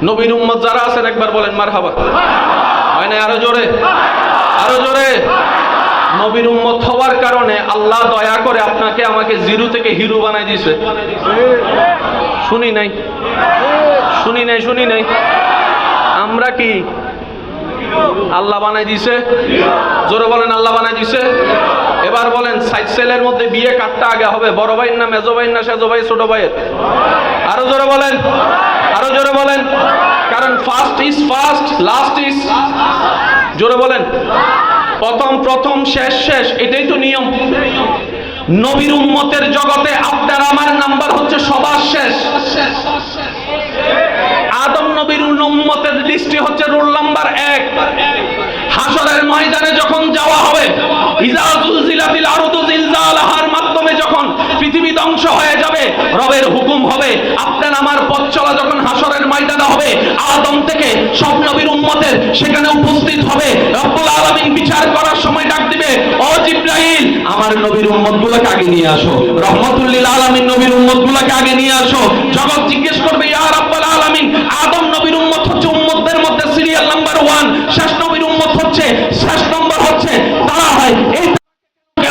নবীর উম্মত যারা আছেন একবার বলেন মারহাবা। হয় না? আরো জোরে, আরো জোরে। নবীর উম্মত হওয়ার কারণে আল্লাহ দয়া করে আপনাকে আমাকে জিরো থেকে হিরো বানাই দিয়েছে। শুনি নাই, শুনি নাই, শুনি নাই। আমরা কি আল্লাহ বানাই দিছে? জোরে বলেন আল্লাহ বানাই দিছে। এবার বলেন সাইড সেলের মধ্যে বিয়ে কাটটা আগে হবে, বড় ভাইয়ের না মেজো ভাইয়ের না সেজো ভাই ছোট ভাইয়ের? আরো জোরে বলেন, আরো জোরে বলেন। কারণ first is first, last is, জোরে বলেন, প্রথম প্রথম, শেষ শেষ, এটাই তো নিয়ম। নবীর উম্মতের জগতে আপনার আমার নাম্বার হচ্ছে সবার শেষ। আদম নবীর উম্মতের লিস্টে হচ্ছে রোল নাম্বার 1। হাসরের ময়দানে যখন যাওয়া হবে, ইজা জুলজিলাতিল আরদু জিলজালাহার মাধ্যমে যখন পৃথিবী ধ্বংস হয়ে যাবে, রবের হুকুম হবে, আপনার আমার পথ চলা যখন হাসরের ময়দানে হবে, আদম থেকে সব নবীর উম্মতের সেখানে উপস্থিত হবে। রব্বুল আলামিন বিচার করার সময় ডাক দিবে, ও জিবরাইল, আমার নবীর উম্মতগুলোকে আগে নিয়ে আসো। রহমাতুল লিল আলামিন নবীর উম্মতগুলোকে আগে নিয়ে আসো। জগৎ জিজ্ঞেস করবে, ইয়া রাব্বুল আলামিন, আদম নবীর উম্মত হচ্ছে উম্মতদের মধ্যে সিরিয়াল নাম্বার 1, শেষ নবীর উম্মত হচ্ছে শেষ নম্বর হচ্ছে তারা হয়। এই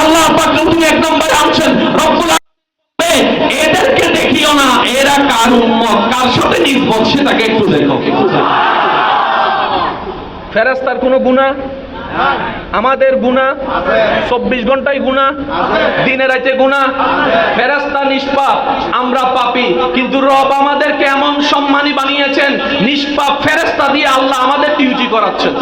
আল্লাহ পাক তুমি 1 নম্বরে আনছেন। রব্বুল আলামিন এদেরকে দেখিও না, এরা কার উম্মত, কার সাথে নিসবত সেটাকে একটু দেখো। ফেরেশতার কোনো গুনাহ? আমাদের গুনাহ 24 ঘন্টায় গুনাহ, দিনে রাতে গুনাহ। ফেরেশতা নিষ্পাপ, আমরা পাপী, কিন্তু রব আমাদেরকে এমন সম্মানী বানিয়েছেন, নিষ্পাপ ফেরেশতা দিয়ে আল্লাহ আমাদের ডিউটি করাচ্ছেন।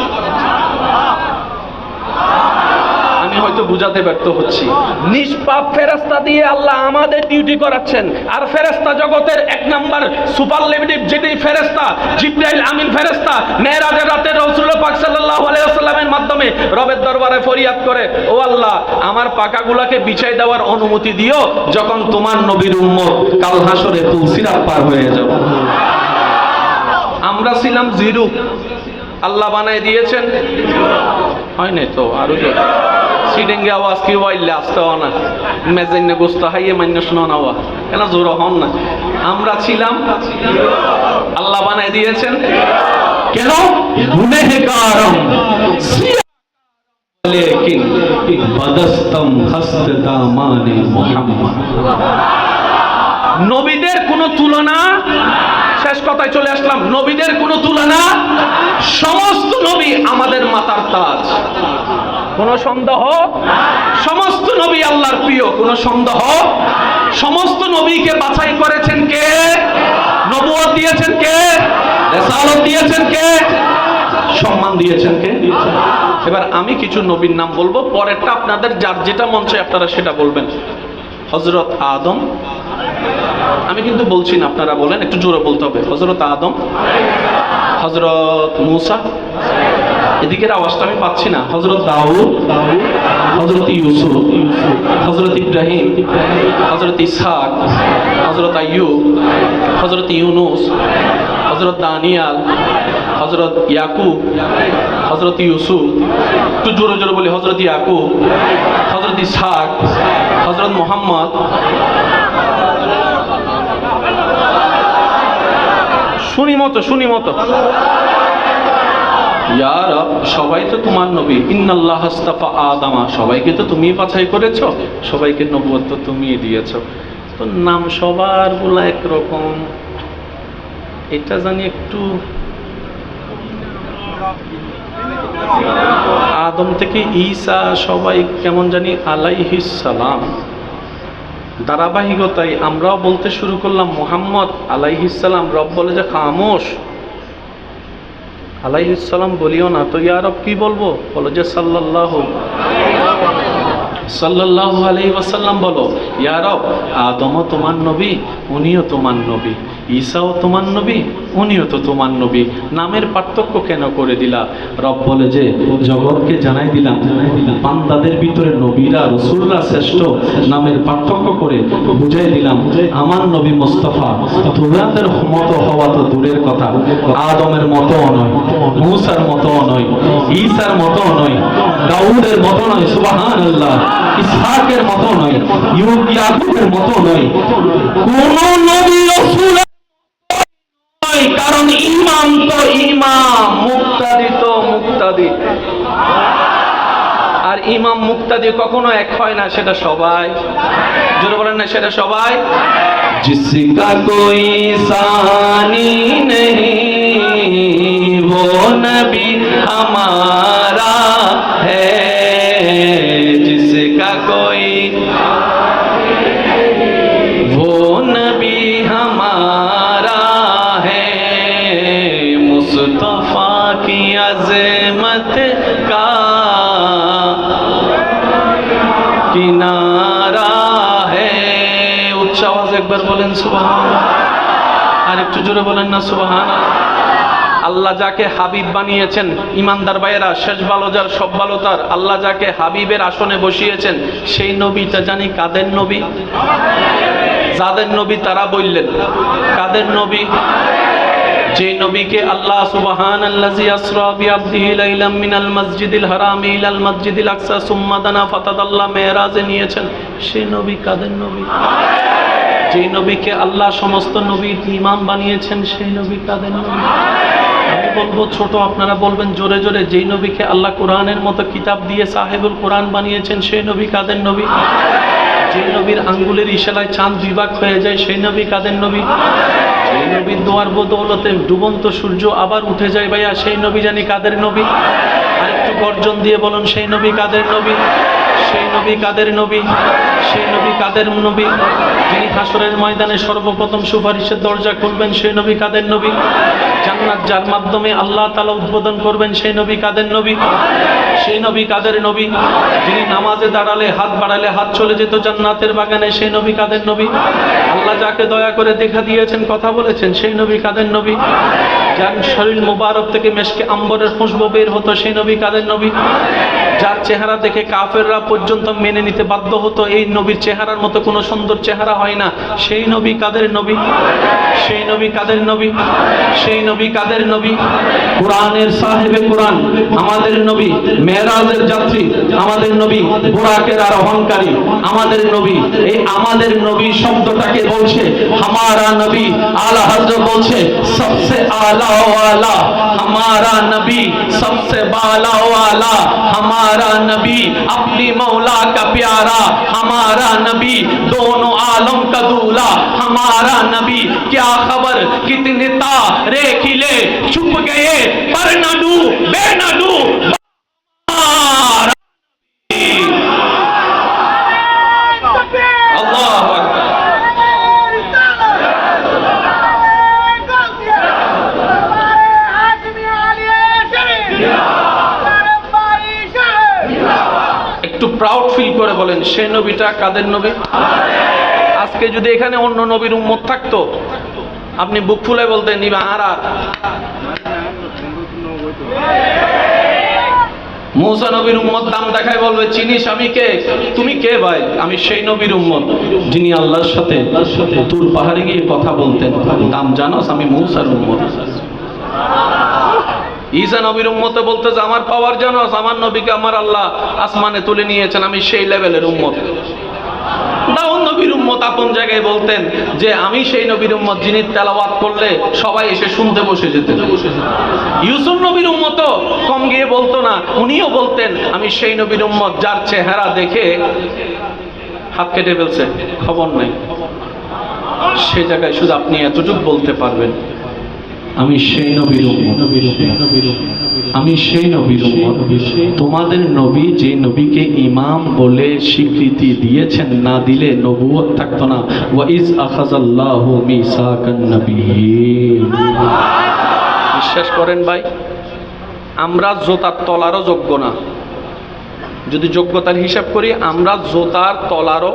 আমি হয়তো বুঝাতে ব্যর্থ হচ্ছি। নিষ্পাপ ফেরেশতা দিয়ে আল্লাহ আমাদের ডিউটি করাচ্ছেন। আর ফেরেশতা জগতের 1 নাম্বার সুপারলেটিভ যেটি ফেরেশতা জিবরাইল আমিন ফেরেশতা, মেরাজের রাতে রাসূলুল্লাহ পাক সাল্লাল্লাহু আলাইহি ওয়াসাল্লামের মাধ্যমে রবের দরবারে ফরিয়াদ করে, ও আল্লাহ, আমার পাকাগুলোকে বিছাই দেওয়ার অনুমতি দিও যখন তোমার নবীর উম্মত কাল হাসরে তুলসিরাত পার হয়ে যাবে। আমরা ছিলাম জিরো, আল্লাহ বানায় দিয়েছেন। হয় নাই তো? আরো জোরে সিডেঙ্গে আওয়াজ কি ওয়াইলে আসতে হয় না, মেজাইনে গোস্ত হাইয়ে মান্য শোনা হওয়া কেন জোর হন না। আমরা ছিলাম, আল্লাহ বানায় দিয়েছেন। কেন? গুনাহগারম লেকিন বদস্তম হস্ত দামানে মুহাম্মদ। নবীদের কোনো তুলনা, শেষ কথায় চলে আসলাম, নবীদের কোনো তুলনা, সমস্ত নবী আমাদের মাথার তাজ, কোনো সন্দেহ। সমস্ত নবী আল্লাহর প্রিয়, কোনো সন্দেহ। সমস্ত নবীকে বাছাই করেছেন কে? নবুয়ত দিয়েছেন কে? রিসালাত দিয়েছেন কে? সম্মান দিয়েছেন কে? এবার আমি কিছু নবীর নাম বলবো, পরেরটা আপনাদের যার যেটা মন চায় আপনারা সেটা বলবেন। হযরত আদম, আমি কিন্তু বলছি না, আপনারা বলেন, একটু জোরে বলতে হবে। হযরত আদম, হযরত মূসা, এদিকের আওয়াজটা আমি পাচ্ছি না। হযরত দাউদ, হযরত ইউসুফ, হযরত ইব্রাহিম, হযরত ইসহাক, হযরত আইয়ুব, হযরত ইউনুস, হযরত দানিয়াল, হযরত ইয়াকুব, হযরত ইউসুফ, একটু জোরে জোরে বলি, হযরত ইয়াকুব, হযরত ইসহাক, হযরত মুহাম্মদ। শুনি মতো, শুনি মতো। ইয়া রব, সবাই তো তোমার নবী। ইন্নাল্লাহ আস্তাফা আদামা, সবাইকে তো তুমি বাছাই করেছো, সবাইকে নবুয়ত তো তুমি দিয়েছো। তো নাম সবার গুলা একরকম, এটা জানি একটু। আদম থেকে ঈসা সবাই কেমন জানি আলাইহিস সালাম। ধারাবাহিকতায় আমরাও বলতে শুরু করলাম মুহাম্মদ আলাইহিস সালাম। রব বলে যে খামোশ, আলাইহিস সালাম বলিও না। তো ইয়া রব কি বলবো? বলো যে সাল্লাল্লাহু আলাইহি ওয়াসাল্লাম বলো। ইয়া রব, আদমও তোমার নবী, উনিও তোমার নবী, ঈসাও তোমার নবী, উনিও তো তোমার নবী, নামের পার্থক্য কেন করে দিলা? রব বলে যে জগৎকে জানাই দিলাম, বান্দাদের ভিতরে নবীরা রাসূলরা শ্রেষ্ঠ, নামের পার্থক্য করে বুঝাই দিলাম আমার নবী মুস্তাফা তোমাদের মতো হওয়া তো দূরের কথা, আদমের মতও নয়, মূসার মতও নয়, ঈসার মতও নয়, দাউদের মতো নয়, সুবহানাল্লাহ, ইসহাকের মতো নয়, ইয়াকুবের মতো নয়, কোন নবী রাসূল নয়। কারণ ইমাম ইমাম, মুক্তাদি তো মুক্তাদি। আর ইমাম মুক্তাদি কখনো এক হয় না, সেটা সবাই, জোরে বলেন না, সেটা সবাই। जिसका कोई सानी नहीं वो नबी हमारा है, जिसका कोई वो नबी हमारा है, मुस्तफा की अज़मत का किनारा है। उच्च आवाज একবার বলেন সুবহানাল্লাহ, আর একটু জোরে বলেন না সুবহানাল্লাহ। আল্লাহ যাকে হাবিব বানিয়েছেন, ইমানদার ভাইয়েরা, শেষ ভালো যার সব ভালো তার, আল্লাহ যাকে হাবিবের আসনে বসিয়েছেন, সেই নবীটা জানি কাদের নবী? যাদের নবী তারা বললেন কাদের নবী? যে নবীকে আল্লাহ সুবহানাল্লাযী আসরা বিআবদিহি লাইলাম মিনাল মসজিদিল হারামি ইলাল মসজিদিল আকসা সুম্মা দানা ফাতাদাল্লা মেরাজে নিয়েছেন, সেই নবী কাদের নবী? যে নবীকে আল্লাহ সমস্ত নবীর ইমাম বানিয়েছেন, সেই নবী কাদের নবী? আমি বলবো ছোট, আপনারা বলবেন জোরে জোরে, যেই নবীকে আল্লাহ কোরআনের মতো কিতাব দিয়ে সাহেবুল কোরআন বানিয়েছেন, সেই নবী কাদের নবী? যে নবীর আঙ্গুলের ইশারায় চাঁদ দুই ভাগ হয়ে যায়, সেই নবী কাদের নবী? যে নবীর দোয়ার বদৌলতে ডুবন্ত সূর্য আবার উঠে যায় ভাইয়া, সেই নবী জানি কাদের নবী? আরেকটু গর্জন দিয়ে বলুন, সেই নবী কাদের নবী? সেই নবী কাদের নবী? সেই নবী কাদের নবী? যিনি হাসরের ময়দানে সর্বপ্রথম সুপারিশের দরজা খুলবেন, সেই নবী কাদের নবী? জান্নাত যার মাধ্যমে আল্লাহ তাআলা উদ্বোধন করবেন, সেই নবী কাদের নবী? সেই নবী কাদের নবী? যিনি নামাজে দাঁড়ালে হাত বাড়ালে হাত চলে যেত জান্নাতের বাগানে, সেই নবী কাদের নবী? আল্লাহ যাকে দয়া করে দেখা দিয়েছেন, কথা বলেছেন, সেই নবী কাদের নবী? যার শরীর মুবারক থেকে মেশকে আম্বরের খুশবু বের হতো, সেই নবী কাদের নবী? যার চেহারা দেখে কাফেররা পর্যন্ত মেনে নিতে বাধ্য হতো, এই নবীর চেহারার মতো কোনো সুন্দর চেহারা হয় না, সেই নবী কাদের নবী? সেই নবী কাদের নবী? সেই নবী কাদের নবী? কোরআনের সাহেবে কোরআন আমাদের নবী, মেরাজের যাত্রী আমাদের নবী, বুরাকের আরোহণকারী আমাদের নবী। এই আমাদের নবী শব্দটাকে বলছে হামারা নবী, আলা হযরত বলছে সবসে আলা ওয়ালা, हमारा नबी सबसे बाला वाला, हमारा नबी अपनी मौला का प्यारा, हमारा नबी दोनों आलम का दूल्हा, हमारा नबी क्या खबर कितने तारे खिले छुप गए पर न डू बे न डू। একটু প্রাউড ফিল করে বলেন, সেই নবীটা কাদের নবী? আজকে যদি এখানে অন্য নবীর উম্মত থাকতো, আপনি বুক ফুলে বলতেন নিবা আর মুসা নবীর উম্মত দাম দেখায় বলবে, চিনিস আমি কে? তুমি কে ভাই? আমি সেই নবীর উম্মত যিনি আল্লাহর সাথে তুর পাহাড়ে গিয়ে কথা বলতেন। দাম জানোস? আমি মুসার উম্মত। ঈসা নবীর উম্মতে বলতে যে আমার পাওয়ার জানোস? আমার নবীকে আমার আল্লাহ আসমানে তুলে নিয়েছেন, আমি সেই লেভেলের উম্মত। দাউদ নবীর উম্মত আপন জায়গায় বলতেন যে আমি সেই নবীর উম্মত যিনি তেলাওয়াত করলে সবাই এসে শুনতে বসে যেতেন। ইউসুফ নবীর উম্মত কম গিয়ে বলতো না, উনিও বলতেন আমি সেই নবীর উম্মত যার চেহারা দেখে হাত কেটে ফেলছে, খবর নাই। সে জায়গায় শুধু আপনি এতটুকু বলতে পারবেন, আমি সেই নবীর উম্মত, আমি সেই নবীর উম্মত। তোমাদের নবী যে নবীকে ইমাম বলে স্বীকৃতি দিয়েছেন, না দিলে নবুয়ত থাকতো না। ওয়া ইজ আখাযাল্লাহু মিসাকান নাবিয়্যিন। বিশ্বাস করেন ভাই, আমরা জোতার তলারও যোগ্য না। যদি যোগ্যতার হিসাব করি, আমরা জোতার তলারও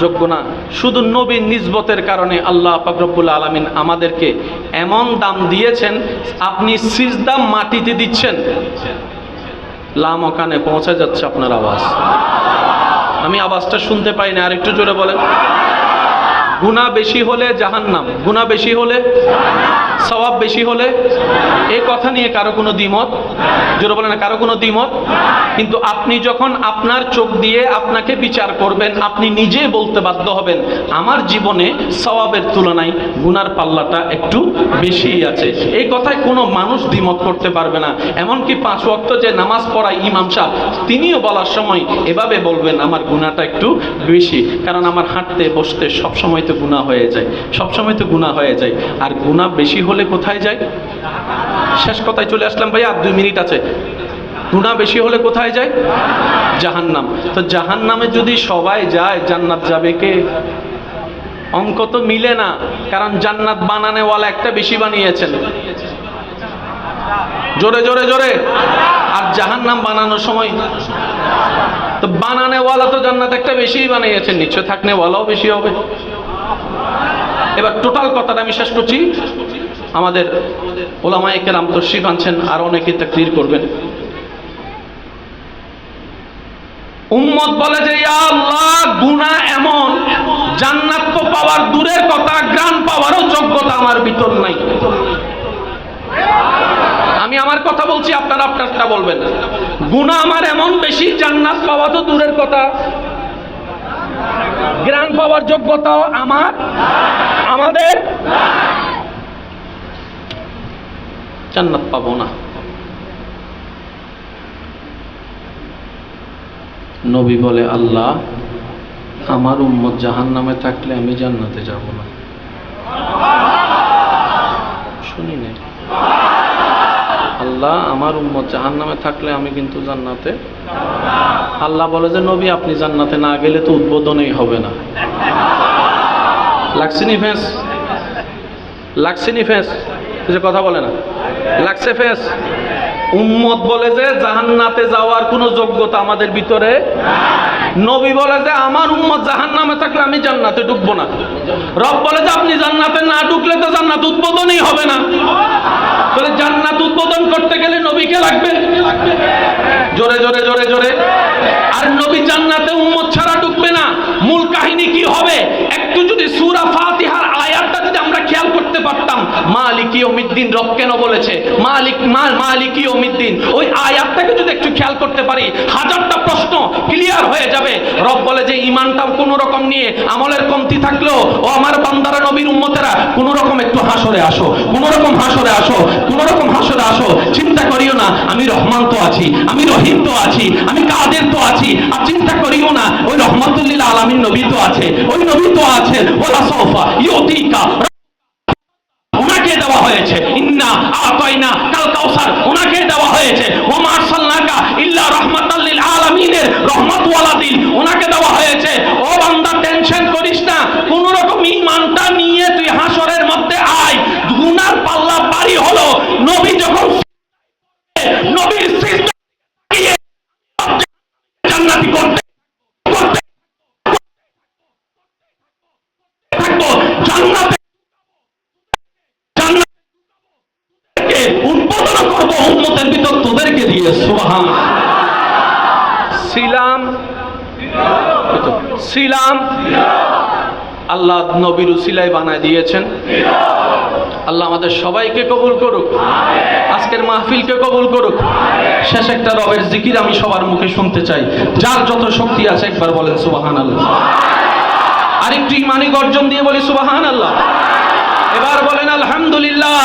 যোগ্য না। শুধু নবীর নিসবতের কারণে আল্লাহ পাক রব্বুল আলামিন আমাদেরকে এমন দাম দিয়েছেন, আপনি সিজদা মাটিতে দিচ্ছেন, লামকানে পৌঁছে যাচ্ছে আপনার আওয়াজ। আমি আওয়াজটা শুনতে পাই না, আর একটু জোরে বলেন। গুনাহ বেশি হলে জাহান্নাম, গুনাহ বেশি হলে সওয়াব বেশি হলে? এই কথা নিয়ে কারো কোনো দ্বিমত? জোরে বলে না, কারো কোনো দ্বিমত? কিন্তু আপনি যখন আপনার চোখ দিয়ে আপনাকে বিচার করবেন, আপনি নিজে বলতে বাধ্য হবেন আমার জীবনে সওয়াবের তুলনায় গুনার পাল্লাটা একটু বেশিই আছে। এই কথায় কোনো মানুষ দ্বিমত করতে পারবে না। এমনকি 5 ওয়াক্ত যে নামাজ পড়ায় ইমাম সাহেব, তিনিও বলার সময় এভাবে বলবেন আমার গুনাহটা একটু বেশি, কারণ আমার হাঁটতে বসতে সবসময় তো গুনাহ হয়ে যায়, সবসময় তো গুনাহ হয়ে যায়। আর গুনাহ বেশি হলে কোথায় যায়? শেষ কথায় চলে আসলাম ভাই, আর 2 মিনিট আছে। গুনাহ বেশি হলে কোথায় যায়? জাহান্নাম। তো জাহান্নামে যদি সবাই যায়, জান্নাত যাবে কে? অঙ্ক তো মিলে না, কারণ জান্নাত বানানেওয়ালা একটা বেশি বানিয়েছেন। জোরে জোরে জোরে। আর জাহান্নাম বানানোর সময় তো বানানেওয়ালা তো জান্নাত একটা বেশি বানিয়েছেন, নিশ্চয় থাকনেওয়ালাও বেশি হবে। এবার টোটাল কথাটা আমি শেষ করছি। আমাদের ওলামায়ে কেরাম তশরিফ আনছেন, আর অনেকে তাকরীর করবেন। উম্মত বলে যে ইয়া আল্লাহ, গুনাহ এমন, জান্নাত তো পাওয়ার দূরের কথা, গ্রাণ পাওয়ারও যোগ্যতা আমার ভিতর নাই। আমি আমার কথা বলছি, আপনারা আপনারটা বলবেন। গুনাহ আমার এমন বেশি, জান্নাত পাওয়া তো দূরের কথা, গ্রাণ পাওয়ার যোগ্যতাও আমাদের জান্নাত পাবো না। নবী বলে আল্লাহ, আমার উম্মত জাহান্নামে থাকলে আমি জান্নাতে যাব না। শুনি না? আল্লাহ, আমার উম্মত জাহান্নামে থাকলে আমি কিন্তু জান্নাতে। আল্লাহ বলে যে নবী, আপনি জান্নাতে না গেলে তো উদ্বোধনই হবে না। লাগছেনি ফেস? লাগছেনি ফেস? যে কথা বলে না, লাগছে ফেস? উম্মত বলে যে জাহান্নাতে যাওয়ার কোনো যোগ্যতা আমাদের ভিতরে। নবী বলে যে আমার উম্মত জাহান্নামে থাকলে আমি জান্নাতে ঢুকবো না। রব বলে যে আপনি জান্নাতে না ঢুকলে তো জান্নাত উদ্বোধনই হবে না। তাহলে জান্নাত উদ্বোধন করতে গেলে নবীকে লাগবে। জোরে জোরে জোরে জোরে। আর নবী জান্নাতে উম্মত ছাড়া ঢুকবে না। মূল কাহিনী কি হবে? একটু যদি সূরা ফাতিহার আয়াতটা যদি আমরা খেয়াল করতে পারতাম, মালিক ইয়াউমিদ্দিন রব কেন বলেছে, মালিক ইয়াউমিদ্দিন, ওই আয়াতটাকে যদি একটু খেয়াল করতে পারি, হাজারটা প্রশ্ন ক্লিয়ার হয়ে যাবে। রব বলে যে ইমানটাও কোনো রকম নিয়ে আমলের কমতি থাকলেও, ও আমার বান্দারা, নবীর উম্মতেরা, কোনো রকম একটু হাসরে আসো, কোনো রকম হাসরে আসো, কোনো রকম হাসরে আসো। চিন্তা করিও না আমি রহমান তো আছি, আমি রহিম তো আছি, আমি কাদের তো আছি। আর চিন্তা করিও না ওই রহমাতুল্লিল আলামিন নবী তো আছে, ওই নবী তো আছে। ওয়ালা সাউফা ইউতিকা, ওনাকে দেওয়া হয়েছে। ইন্না আতাইনা কাল কাউসার, ওনাকে দেওয়া হয়েছে। ওয়া মা আরসালনাকা ইল্লা রাহমাতাল লিল আলামিনের রহমত ওয়ালা দিল, ওনাকে দেওয়া হয়েছে। ও বান্দা, টেনশন করিস না, কোন রকম ঈমানটা নিয়ে তুই হাসরের মধ্যে আয়। গুনার পাল্লা ভারী হলো। নবী যখন নবীর সিজদা দিয়ে জান্নাতি করতে থাকবো, জান্নাতে উদ্বোধন করবো উম্মতের ভিতর তোদেরকে দিয়ে। সুবহানাল্লাহ। ছিলাম আল্লাহ নবীর উসিলায় বানায় দিয়েছেন। আল্লাহ আমাদের সবাইকে কবুল করুক, আজকের মাহফিলকে কবুল করুক। শেষ একটা রবের জিকির আমি সবার মুখে শুনতে চাই। যার যত শক্তি আছে একবার বলেন সুবহানাল্লাহ। আরেকটু ঈমানি গর্জন দিয়ে বলি সুবহানাল্লাহ। এবার বলেন আলহামদুলিল্লাহ।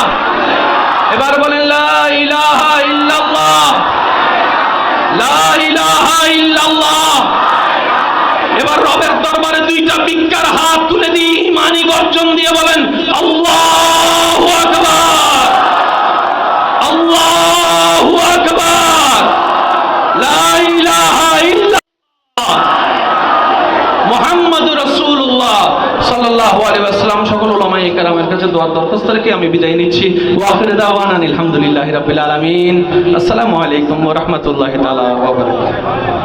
এবার বলেন লা ইলাহা ইল্লাল্লাহ, লা ইলাহা ইল্লাল্লাহ। এবার রবের দরবারে 2টা বিজ্ঞার হাত তুলে দিয়ে ঈমানি গর্জন দিয়ে বলেন আল্লাহু আকবার, আল্লাহু আকবার, লা ইলাহা ইল্লাল্লাহ মুহাম্মাদুর রাসূলুল্লাহ সাল্লাল্লাহু আলাইহি ওয়াসাল্লাম। সকল উলামায়ে কেরামের কাছে দোয়া দরখাস্ত রেখে আমি বিদায় নিচ্ছি। ওয়া আখিরু দাওয়ানা আলহামদুলিল্লাহি রাব্বিল আলামিন। আসসালামু আলাইকুম ওয়া রাহমাতুল্লাহি তাআলা ওয়া বারাকাতুহু।